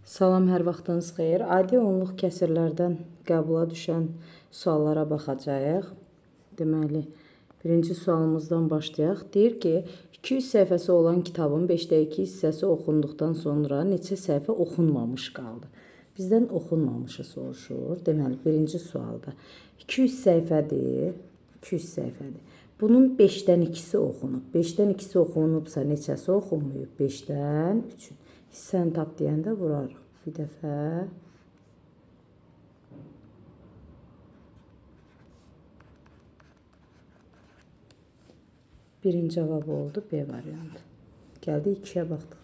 Salam, hər vaxtınız xeyir. Adi onluq kəsirlərdən qəbula düşən suallara baxacağıq. Deməli, birinci sualımızdan başlayaq. Deyir ki, 200 səhifəsi olan kitabın 5də 2 hissəsi oxunduqdan sonra neçə səhifə oxunmamış qaldı? Bizdən oxunmamışı soruşur. Deməli, birinci sualda 200 səhifədir. 200 səhifədir. Bunun 5-dən 2-si oxunub. 5-dən 2-si oxunubsa neçəsi oxunmayıb? 5-dən 3-ü. Hissəni tap deyəndə vurarıq. Bir dəfə. Birinci cavab oldu B variantı. Gəldi 2-yə baxdıq.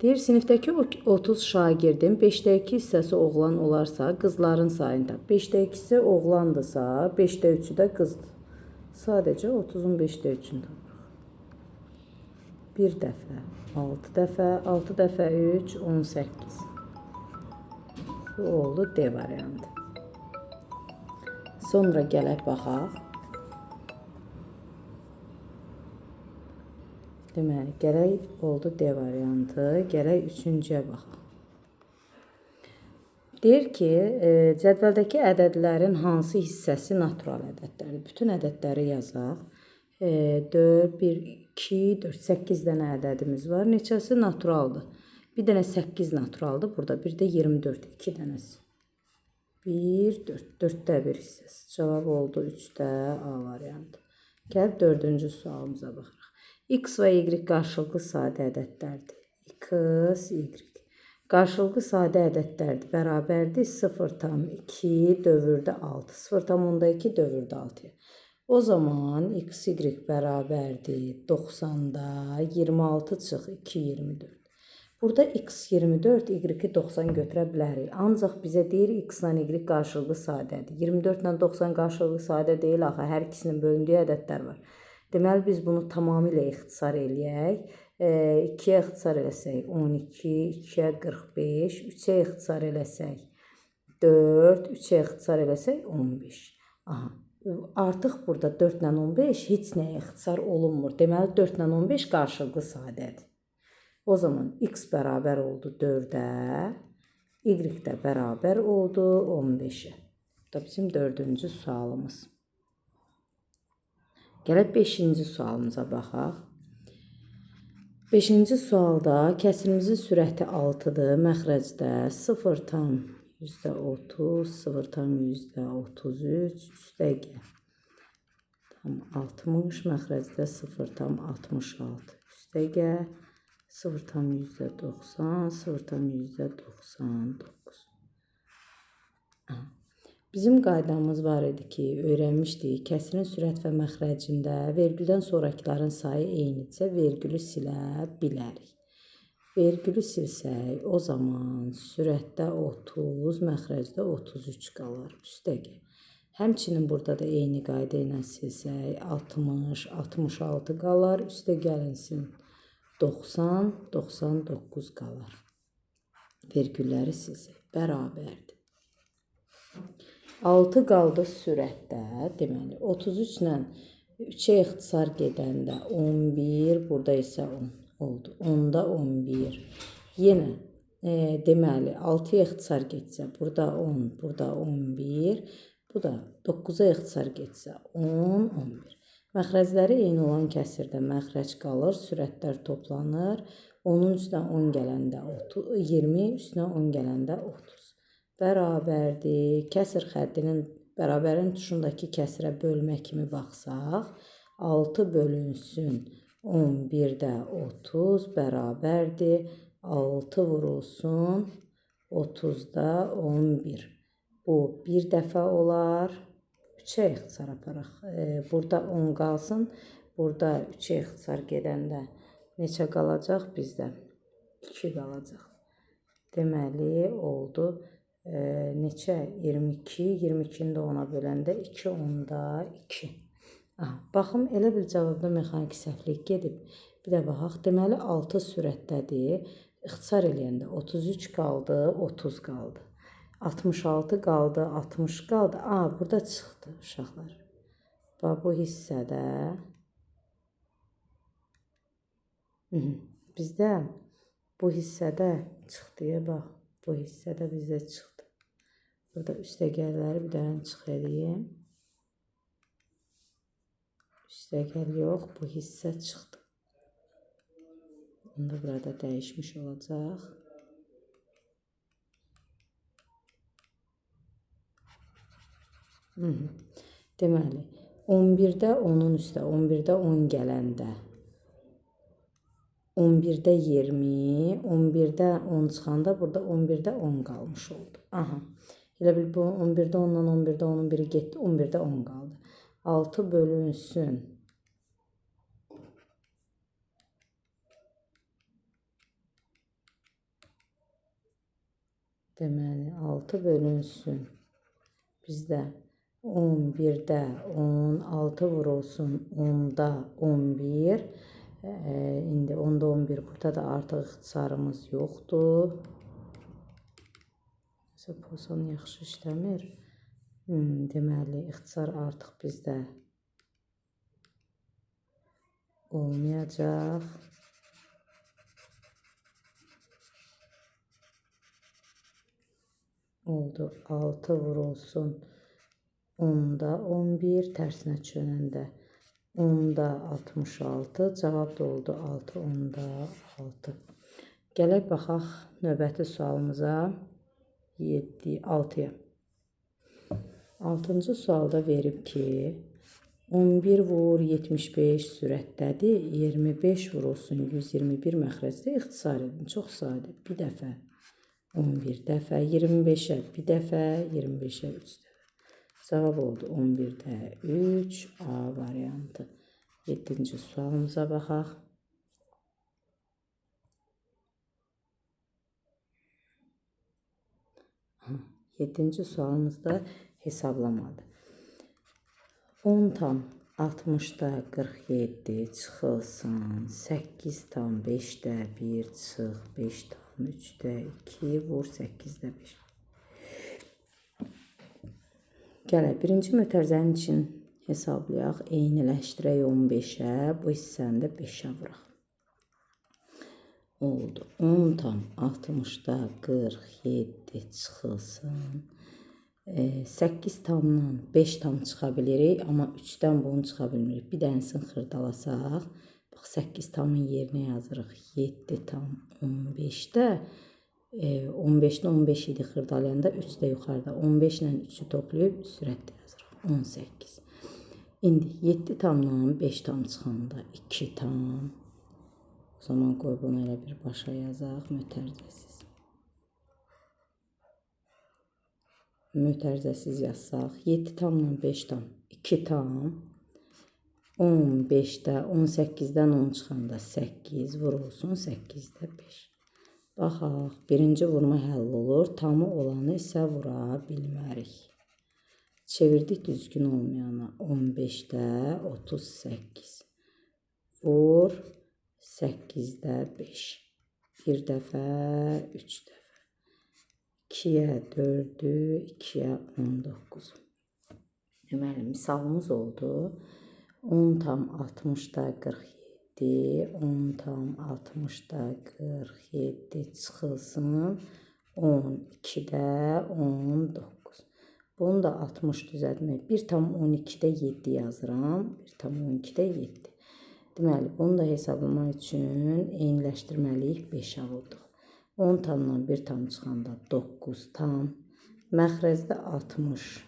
Deyir, sinifdəki 30 şagirdin 5də 2 hissəsi oğlan olarsa, qızların sayını tap. 5də 2-si oğlandırsa, 5də 3-ü də qızdır. Sadəcə 30-un 5də 3-ünü tapırıq. 1 dəfə, 6 dəfə, 6 dəfə 3, 18. Bu oldu D variantı. Sonra gələk baxaq. Deməli, gələk oldu D variantı. Gələk 3-cüyə baxaq. Deyir ki, cədvəldəki ədədlərin hansı hissəsi natural ədədlərdir? Bütün ədədləri yazaq. 4, 1, 2, 4, 8 dənə ədədimiz var. Neçəsi naturaldır? Bir dənə 8 naturaldır. Burada bir də 24, 2 dənəsi. 1, 4, 4də 1 hissəsi. Cavab oldu 3də A variantı. Gəlib 4-cü sualımıza baxırıq. X və Y qarşılıqlı sadə ədədlərdir. X, Y. Qarşılıqlı sadə ədədlərdir. Bərabərdir 0,2 dövrdə 6. 0,2 dövrdə 6-ya. O zaman X, Y bərabərdir 90-da 26 çıx 2, 24. Burada X 24, Y 90 götürə bilərik. Ancaq bizə deyir X ilə Y qarşılıqlı sadədir. 24 ilə 90 qarşılıqlı sadə deyil axı. Hər ikisinin bölündüyü ədədlər var. Deməli, biz bunu tamamilə ixtisar eləyək. 2-yə ixtisar eləsək 12, 2-yə 45, 3-ə ixtisar eləsək 4, 3-ə ixtisar eləsək 15. Aha. Artıq burada 4 ilə 15 heç nəyə ixtisar olunmur. Deməli, 4 ilə 15 qarşılıqlı sadədir. O zaman X bərabər oldu 4-ə, Y də bərabər oldu 15-ə. Bu da bizim 4-cü sualımız. Gələk 5-ci sualımıza baxaq. 5-ci sualda kəsirimizin sürəti 6-dır. Məxrəcdə 0,30, 0,33, üstəgə 60, məxrəcdə 0,66, üstəgə 0,90, 0,99. Bizim qaydamız var idi ki, öyrənmişdik. Kəsirin sürət və məxrəcində vergüldən sonrakıların sayı eynidirsə, vergülü silə bilərik. Vergülü silsək, o zaman sürətdə 30, məxrəcdə 33 qalar. Üstəgə. Həmçinin burada da eyni qayda ilə silsək, 60, 66 qalar. Üstə gəlinsin 90, 99 qalar. Vergülləri silsək, bərabərdir. 6 qaldı sürətdə, deməli 33 ilə 3-ə ixtisar gedəndə 11, burada isə 10 oldu. 10-da 11. Yenə deməli 6-ya ixtisar getsə, burada 10, burada 11, bu da 9-a ixtisar getsə 10, 11. Məxrəcləri eyni olan kəsirdə məxrəc qalır, sürətlər toplanır. Onun üstünə 10 gələndə 20, üstünə 10 gələndə 30. Bərabərdir. Kəsir xəttinin bərabərin tuşundakı kəsirə bölmə kimi baxsaq, 6 bölünsün 11-də 30 bərabərdir. 6 vurulsun 30-da 11. Bu bir dəfə olar. 3-ə ixtisar aparaq. Burada 10 qalsın. Burada 3-ə ixtisar gedəndə neçə qalacaq bizdə? 2 qalacaq. Deməli, oldu neçə? 22, 22-ni də 10-a böləndə 2, 10-da 2. Baxım, elə bir cavabda mexaniki səhvlik gedib. Bir də baxaq, deməli 6 sürətdədir. İxtisar eləyəndə 33 qaldı, 30 qaldı. 66 qaldı, 60 qaldı. Burada çıxdı uşaqlar. Bu hissədə bizdə Bu hissədə çıxdı ya, bax. Bu hissədə bizdə çıxdı. Burada üstəgəlləri bir dənə çıx edeyim. Üstəgəl yox, bu hissə çıxdı. Onu da burada dəyişmiş olacaq. Deməli, 11-də 10-un üstə, 11-də 10 gələndə 11-də 20, 11-də 10 çıxanda burada 11-də 10 qalmış oldu. Aha. Elə bil bu 11-də 10-dan 11-də 10-un biri getdi, 11-də 10 qaldı. 6 bölünsün. Deməli, 6 bölünsün. Bizdə 11-də 10, 6 vurulsun 10-da 11. İndi 10-da 11, burada da artıq ixtisarımız yoxdur. Poson yaxşı işləmir. Deməli, ixtisar artıq bizdə olmayacaq. Oldu, 6 vurulsun 10-da 11, tərsinə çönəndə 10-da 66, cavab da oldu 6, 10-da 6. Gələk baxaq növbəti sualımıza, 6-ya. 6-cı sualda verib ki, 11 vur 75 sürətdədir, 25 vurulsun 121 məxrəcdə ixtisar edin. Çox sadə, bir dəfə, 11 dəfə, 25-ə bir dəfə, 25-ə 3 dəfə. Cavab oldu 11-də 3, A variantı. 7-ci sualımıza baxaq. 7-ci sualımızda hesablamadır. 10 tam 60-da 47 çıxılsın, 8 tam 5-də 1 çıx, 5 tam 3-də 2 vur, 8-də 5. Gələk, birinci mötərizənin için hesablayaq, eyniləşdirək 15-ə, bu hissəni də 5-ə vuraq. Oldu, 10 tam 60-da 47 çıxılsın, 8 tamdan 5 tam çıxa bilirik, amma 3-dən bunu çıxa bilmirik. Bir dənisini xırdalasaq, bax 8 tamın yerinə yazırıq 7 tam 15-də, 15-də 15 idi xırdalayanda, 3 də yuxarıda, 15 ilə 3-ü toplayıb sürətdə yazırıq, 18. İndi 7 tamdan 5 tam çıxanda 2 tam, o zaman qoy bunu elə bir başa yazaq, mötərizəsiz. Mötərizəsiz yazsaq, 7 tamla 5 tam, 2 tam, 15-də 18-dən 10 çıxanda 8 vurulsun 8-də 5. Baxaq, birinci vurma həll olur, tamı olanı isə vura bilmərik. Çevirdik düzgün olmayana, 15-də 38, vur 8-də 5, bir dəfə, 3 dəfə. 2-yə 4-ü, 2-yə 19. Deməli, misalımız oldu. 10 tam 60-da 47, 10 tam 60-da 47 çıxılsın, 12-də 19. Bunu da 60 düzəltmək. 1 tam 12-də 7 yazıram, 1 tam 12-də 7. Deməli, bunu da hesablamaq üçün eyniləşdirməliyik, 5-ə vurduq. 10 tamdan 1 tam çıxanda 9 tam, məxrəcdə 60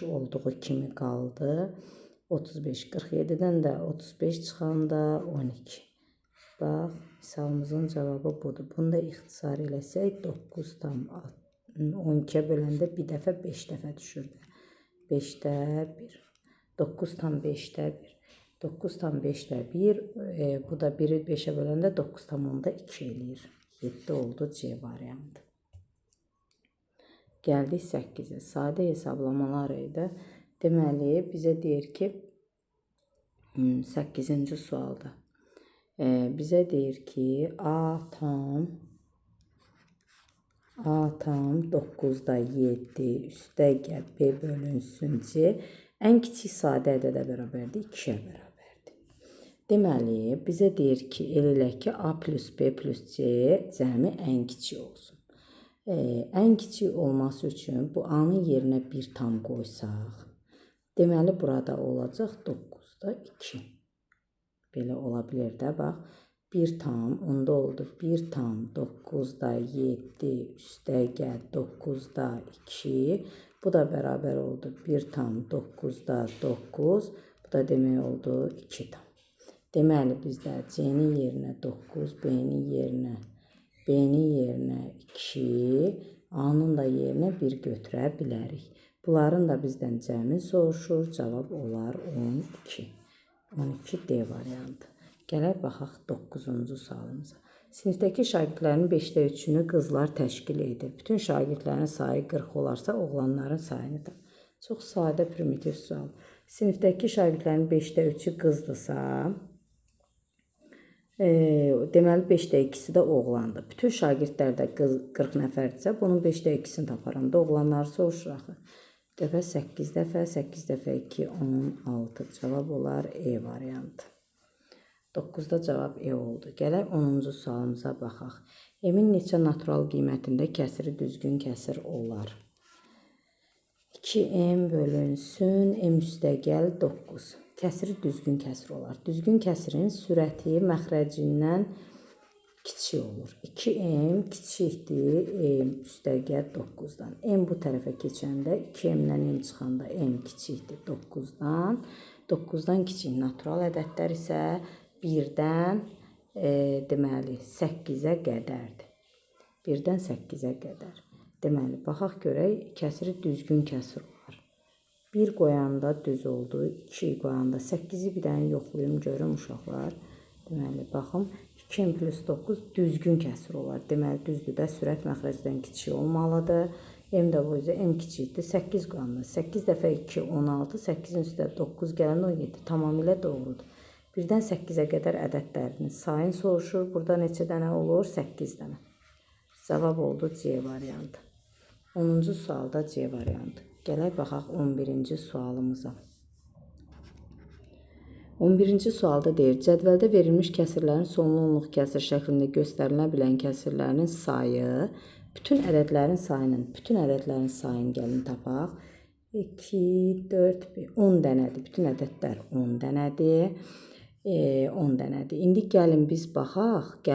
olduğu kimi qaldı. 35, 47-dən də 35 çıxanda 12. Bax, misalımızın cavabı budur. Bunu da ixtisar eləsək, 9 tam 12-yə böləndə bir dəfə 5 dəfə düşürdü. 5-də 1. 9 tam 5-də 1. 9 tam 5-də 1, bu da 1-i 5-ə böləndə 9 tam 10-da 2 eləyir. 7 oldu C variantı. Gəldik 8-ə. Sadə hesablamalar idi. Deməli, bizə deyir ki, 8-ci sualda. Bizə deyir ki, A tam 9-da 7 üstə gəl B bölünsün C. Ən kiçik sadə ədədə bərabərdir, 2-yə bərabərdir. Deməli, bizə deyir ki, eləyək ki, A plus B plus C cəmi ən kiçik olsun. Ən kiçik olması üçün bu A-nın yerinə 1 tam qoysaq, deməli, burada olacaq 9-da 2. Belə ola bilər də, bax. 1 tam, onda oldu 1 tam 9-da 7 üstəgəl 9-da 2. Bu da bərabər oldu 1 tam 9-da 9. Bu da demək oldu 2 tam. Deməli, bizdə C-nin yerinə 9, B-nin yerinə 2, A-nın da yerinə 1 götürə bilərik. Bunların da bizdən cəmi soruşur. Cavab olar 12. 12 D variantı. Gələk baxaq 9-cu sualımıza. Sinifdəki şagirdlərin 5-də 3-ünü qızlar təşkil edir. Bütün şagirdlərin sayı 40 olarsa, oğlanların sayını da. Çox sadə, primitiv sual. Sinifdəki şagirdlərin 5-də 3-ü qızdırsa, deməli 5-də 2-si də oğlandır. Bütün şagirdlər də 40 nəfərdirsə, bunun 5-də 2-sini taparam da oğlanları soruşur axı. Bir dəfə 8 dəfə, 8 dəfə 2, 16. Cavab olar E variantı. 9-da cavab E oldu. Gələk 10-cu sualımıza baxaq. M-in neçə natural qiymətində kəsiri düzgün kəsir olar? 2M bölünsün, M üstəgəl 9. Kəsiri düzgün kəsir olar. Düzgün kəsirin sürəti məxrəcindən kiçik olur. 2M kiçikdir M üstəgəl 9-dan. M bu tərəfə keçəndə 2M-dən M çıxanda M kiçikdir 9-dan. 9-dan kiçik natural ədədlər isə 1-dən deməli 8-ə qədərdir. 1-dən 8-ə qədər. Deməli, baxaq görək, kəsiri düzgün kəsir olar. 1 qoyanda düz oldu, 2 qoyanda 8-i bir dənə yoxlayım, görüm uşaqlar. Deməli, baxım, 2M plus 9 düzgün kəsir olar. Deməli, düzdür də, sürət məxrəcdən kiçik olmalıdır. M də bu yüzden M kiçikdir. 8 qoyanda 8 dəfə 2, 16, 8-in üstə 9 gələn 17. Tamamilə doğrudur. 1-dən 8-ə qədər ədədlərinin sayını soruşur. Burada neçə dənə olur? 8 dənə. Cavab oldu C variantı. 10-cu sualda C variantı. Gələk baxaq 11-ci sualımıza. 11-ci sualda deyir, cədvəldə verilmiş kəsirlərin sonlu onluq kəsir şəklində göstərilə bilən kəsirlərin sayı, bütün ədədlərin sayını gəlin tapaq. 2, 4, 10 dənədir. Bütün ədədlər 10 dənədir. 10 dənədir. İndi gəlin baxaq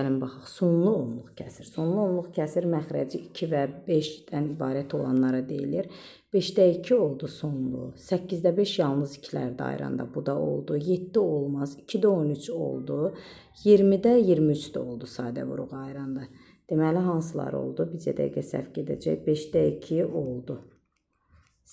sonlu onluq kəsir. Sonlu onluq kəsir məxrəci 2 və 5-dən ibarət olanlara deyilir. 5-də 2 oldu sonlu. 8-də 5 yalnız 2-lər dairəndə bu da oldu. 7 olmaz. 2-də 13 oldu. 20-də 23 də oldu sadə vuruq ayıranda. Deməli, hansılar oldu? Bircə dəqiqə səhv gedəcək. 5-də 2 oldu.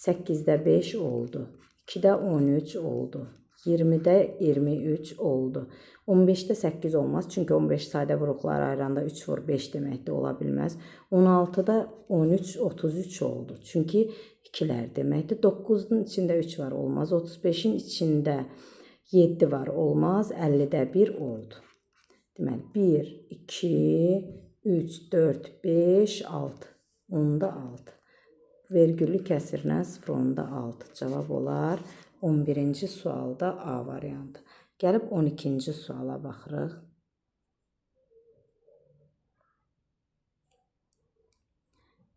8-də 5 oldu. 2-də 13 oldu. 20-də 23 oldu. 15-də 8 olmaz. Çünki 15 sadə vuruqlar ayıranda 3 vur 5 deməkdir, ola bilməz. 16-da 13, 33 oldu. Çünki 2-lər deməkdir. 9-un içində 3 var, olmaz. 35-in içində 7 var, olmaz. 50-də 1 oldu. Deməli, 1, 2, 3, 4, 5, 6. 10-da 6. Vergüllü kəsirlə 0-10-da 6. Cavab olar 11-ci sualda A variantı. Gəlib 12-ci suala baxırıq.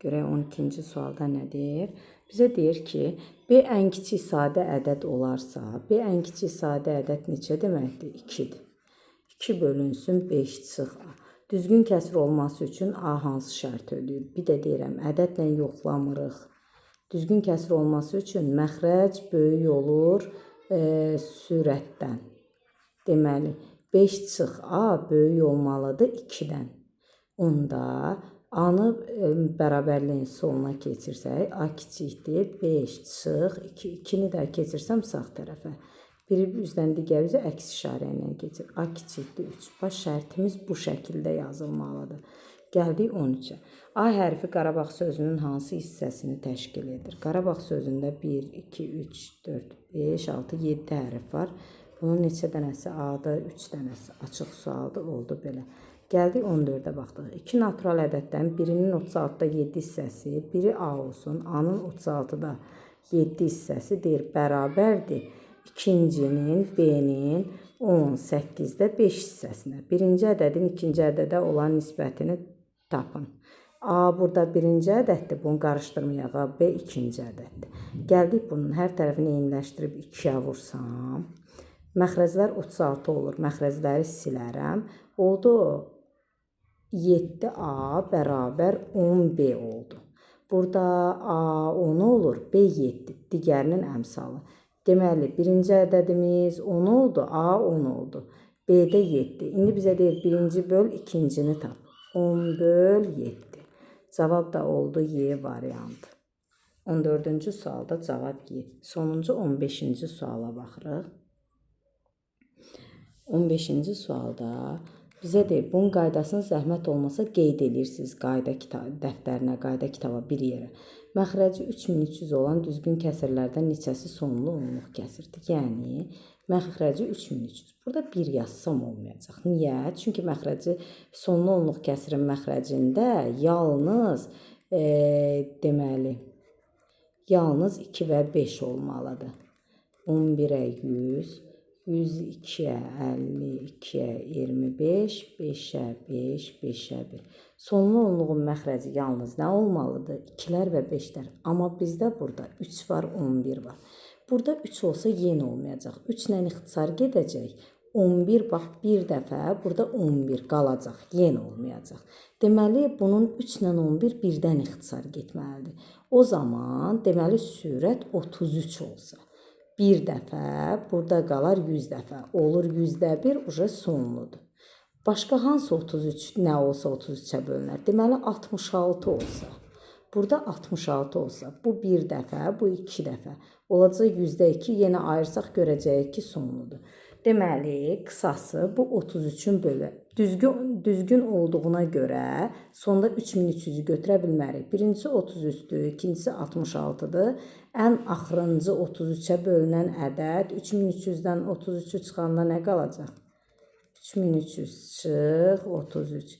Görək 12-ci sualda nə deyir? Bizə deyir ki, B ən kiçik sadə ədəd olarsa, B ən kiçik sadə ədəd neçə deməkdir? 2-dir. 2 bölünsün 5 çıx A. Düzgün kəsir olması üçün A hansı şərt ödəyir? Bir də deyirəm, ədədlə yoxlamırıq. Düzgün kəsir olması üçün məxrəc böyük olur sürətdən. Deməli, 5 çıx A böyük olmalıdır 2-dən. Onda A-nı bərabərliyin soluna keçirsək, A kiçikdir 5 çıx 2. 2-ni də keçirsəm sağ tərəfə. Biri üzdən digər üzə əks işarə ilə keçir. A kiçikdir 3. Baş şərtimiz bu şəkildə yazılmalıdır. Gəldik 13-ə. A hərfi Qarabağ sözünün hansı hissəsini təşkil edir? Qarabağ sözündə 1, 2, 3, 4, 5, 6, 7 hərf var. Bunun neçə dənəsi A-dır? 3 dənəsi. Açıq sualdır, oldu belə. Gəldik 14-ə baxdıq. 2 natural ədəddən birinin 36-da 7 hissəsi, biri A olsun. A-nın 36-da 7 hissəsi deyir, bərabərdir. ikincinin B-nin 18-də 5 hissəsinə. Birinci ədədin ikinci ədədə olan nisbətini tapın. A burada birinci ədəddir, bunu qarışdırmayaq. B ikinci ədəddir. Gəldik bunun hər tərəfini eyniləşdirib 2-yə vursam. Məxrəclər 36 olur. Məxrəcləri silərəm. Oldu 7A bərabər 10B oldu. Burada A 10 olur, B 7, digərinin əmsalı. Deməli, birinci ədədimiz 10 oldu, A 10 oldu. B-də 7. İndi bizə deyir, birinci böl ikincini tap. 10 böl 7. Cavab da oldu Y variantı. 14-cü sualda cavab Y. Sonuncu 15-ci suala baxırıq. 15-ci sualda bizə deyir, bunun qaydasını zəhmət olmasa qeyd edirsiniz qayda dəftərinə, qayda kitaba bir yerə. Məxrəci 3300 olan düzgün kəsirlərdən neçəsi sonlu onluq kəsirdir? Yəni, məxrəci 3300. Burada bir yazsam olmayacaq. Niyə? Çünki məxrəci sonlu onluq kəsirin məxrəcində yalnız, deməli, yalnız 2 və 5 olmalıdır. 11-ə 100. 102-yə 50, 2-yə 25, 5-ə 5, 5-ə 1. Sonlu onluğun məxrəci yalnız nə olmalıdır? 2-lər və 5-lər. Amma bizdə burada 3 var, 11 var. Burada 3 olsa yenə olmayacaq. 3 ilə ixtisar gedəcək. 11, bax, bir dəfə burada 11 qalacaq, yenə olmayacaq. Deməli, bunun 3 ilə 11 birdən ixtisar getməlidir. O zaman, deməli, sürət 33 olsa. Bir dəfə, burada qalar 100 dəfə. Olur 100-də 1, uca sonludur. Başqa hansı 33 nə olsa 33-ə bölünər? Deməli, 66 olsa. Burada 66 olsa, bu bir dəfə, bu 2 dəfə. Olacaq 100-də 2, yenə ayırsaq görəcəyik ki, sonludur. Deməli, qısası bu 33-ün bölü. Düzgün olduğuna görə sonda 3300-ü götürə bilmərik. Birincisi 33-dür, ikincisi 66-dır. Ən axırıncı 33-ə bölünən ədəd 3300-dən 33-ü çıxanda nə qalacaq? 3300 çıx, 33.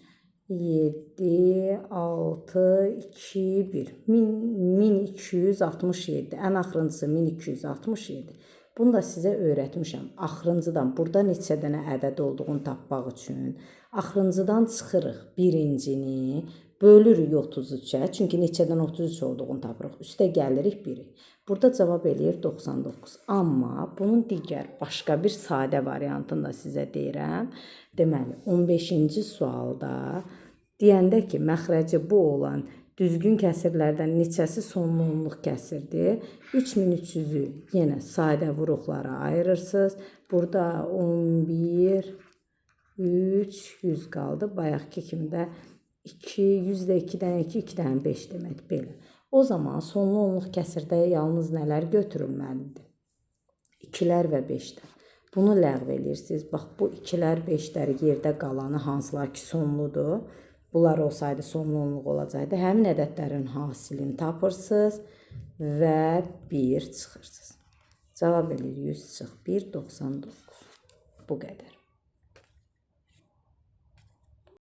7, 6, 2, 1. 1267. Ən axırıncısı 1267. Bunu da sizə öyrətmişəm. Axırıncıdan, burada neçə dənə ədəd olduğunu tapmaq üçün. Axırıncıdan çıxırıq birincini, bölürük 33-ə. Çünki neçədən 33 olduğunu tapırıq. Üstə gəlirik 1-i. Burada cavab eləyir 99. Amma bunun digər, başqa bir sadə variantını da sizə deyirəm. Deməli, 15-ci sualda deyəndə ki, məxrəci bu olan düzgün kəsirlərdən neçəsi sonlu onluq kəsirdir? 3300-ü yenə sadə vuruqlara ayırırsınız. Burada 11, 3, 100 qaldı. Bayaqki kimi də 2, 100-də 2-dən 2, 2-dən 5 demək belə. O zaman sonlu onluq kəsirdə yalnız nələr götürülməlidir? 2-lər və 5-lər. Bunu ləğv edirsiniz. Bax, bu 2-lər, 5-lər yerdə qalanı hansılar ki, sonludur. Bunlar olsaydı sonlu onluq olacaqdı. Həmin ədədlərin hasilini tapırsınız və 1 çıxırsınız. Cavab edir 100 çıx 1, 99. Bu qədər.